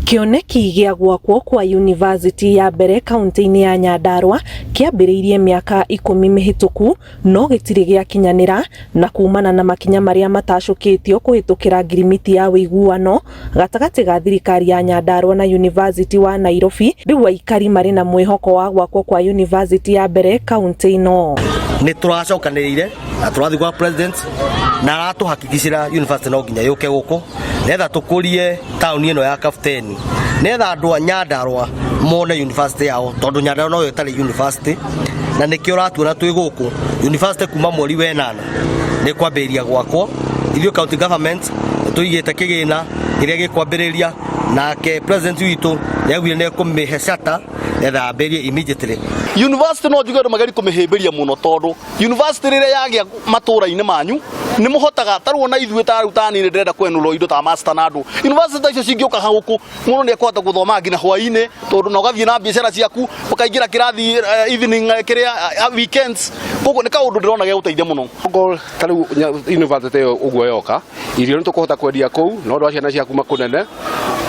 Kioneki gĩa gwakwo kwa University ya mbere kaunti-inĩ ya Nyandarua kĩambĩrĩirie mĩaka 10 mĩhĩtũku no gĩtirĩ gĩakinyanĩra na kumana na makinya marĩa matacũkĩtio kũhĩtũkĩra ngirimiti ya ũiguano gatagatĩ ga thirikari ya Nyandarua na University wa Nairobi. Rĩu aikari marĩ na mwĩhoko wa gwakwo kwa University ya mbere kaunti ĩno. Nĩ tũracokanĩrĩire na tũrathiĩ kwa president na aratũhakikicira university no nginya yũke gũkũ netha tũkũrie taũni ĩno ya Kapteni netha andũ a Nyandarua mone university yao tondũ Nyandarua no ĩtarĩ university na nĩkĩo ũratuona twĩ gũkũ university kuma mweri wa 8 nĩ kwambĩrĩria gwakwo. Ithuĩ county government tũigĩte kĩgĩna kĩrĩa gĩkwambĩrĩria nake president witũ nĩaugire nĩ kũmĩhe charter netha ambĩrĩrie immediately. University no njuge magari kũmĩhĩmbĩria mũno tondũ university rĩrĩa yagĩa matũũra-inĩ manyu nĩ mũhotaga tarwo na ithuĩ tarũ tani nĩ ndĩrenda kwenũrwo indo ta master na andũ university icio cingĩũka gũkũ mũno nĩ ekũhota gũthoma nginya hwaĩ-inĩ tondũ no gathiĩ na biacara ciaku ũkaingĩra kĩrathi evening kĩrĩa weekends koguo nĩ kaũndũ ndĩrona gĩa gũteithia mũno. Tarĩu university ũguo yoka irio nĩ tũkũhota kwendia kũu no ndwa ciana ciaku makũnene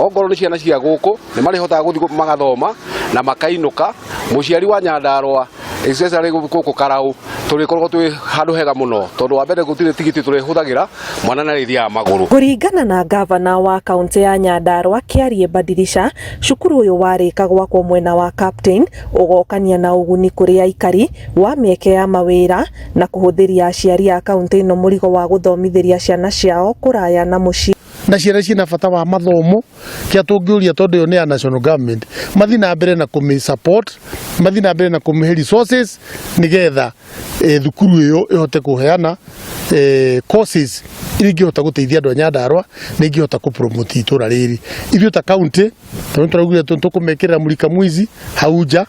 ongorwo nĩ ciana cia gũkũ nĩ marĩhotaga gũthiĩ magathoma na makainũka. Mũciari wa Nyandarua especially gũkũ Karaũ tũrĩkorwo twĩ handũ hega mũno tondũ wa mbere gũtirĩ tigiti tũrĩhũthagĩra mwana na rĩthiaga magũrũ. Kũringana na gavana wa kaunti ya Nyandarua Kĩarie Badirisha, cukuru ũyũ warĩka gwakwo mwena wa Kapteni ũgokania na ũguni kũrĩ aikari wa mĩeke ya mawĩra na kũhũthĩria aciari a kaunti ĩno mũrigo wa gũthomithĩria ciana ciao kũraya na mũciĩ. Na ciana ciĩna bata wa mathomo kĩa tũngĩũria tondũ yo nĩ ya national government mathi na mbere na kũmĩ support mathi na mbere na kũmĩhe resources nĩgetha thukuru ĩyo ĩhote kũheana courses iria ingĩhota gũteithia andũ a Nyandarua na ingĩhota kũpromote itũra rĩrĩ. Ithuĩ ta county tondũ tũraugire tũkũmekĩrĩra mũrika mwizi hau nja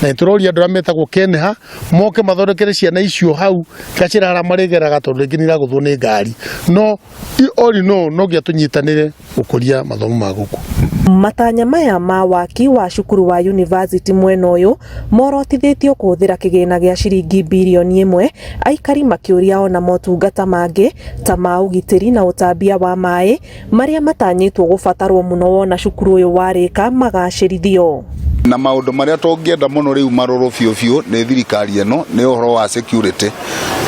na nĩtũroria andũ arĩa metagwo Keneha moke mathondekere ciana icio hau gacĩra arĩa marĩgeraga tondũ rĩngĩ nĩ iragũthwo nĩ ngari no no gĩa tũnyitanĩre gũkũria mathomo ma gũkũ. Matanya maya ma waki wa cukuru wa university mwena ũyũ morotithĩtio kũhũthĩra kĩgĩna gĩa ciringi birioni 1 aikari makĩũria ona motungata mangĩ ta ma ũgitĩri na ũtambia wa maĩ marĩa matanyĩtwo gũbatarwo mũno wona cukuru ũyũ warĩka magacĩrithio. Na maũndũ marĩa tũngĩenda mũno rĩu marũrũ biũ nĩ thirikari ĩno nĩ ũhoro wa security.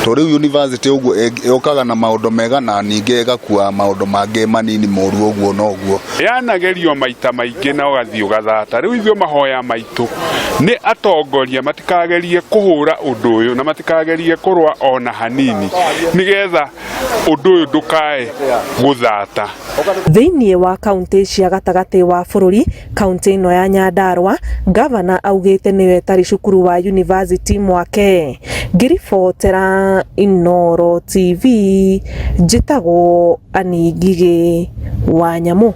Rĩu university ũguo yokaga na maũndũ mega na ningĩ ĩgakua maũndũ mangĩ manini moru ũguo na ũguo. Yanagerio maita maingĩ na ũgathiĩ ũgathata. Rĩu ithuĩ mahoya maitũ nĩ atongoria matikagerie kũhũra ũndũ ũyũ na matikagerie kũrũa ona hanini nĩgetha ũndũ ũyũ ndũkae gũthata. Thĩinĩ wa kaunti cia gatagatĩ wa bũrũri kaunti ĩno ya Nyandarua gavana augĩte nĩwe tarĩ cukuru wa university mwake. Ngiribotera Inooro TV njĩtagwo Anĩ Ngigĩ wa Nyamũ.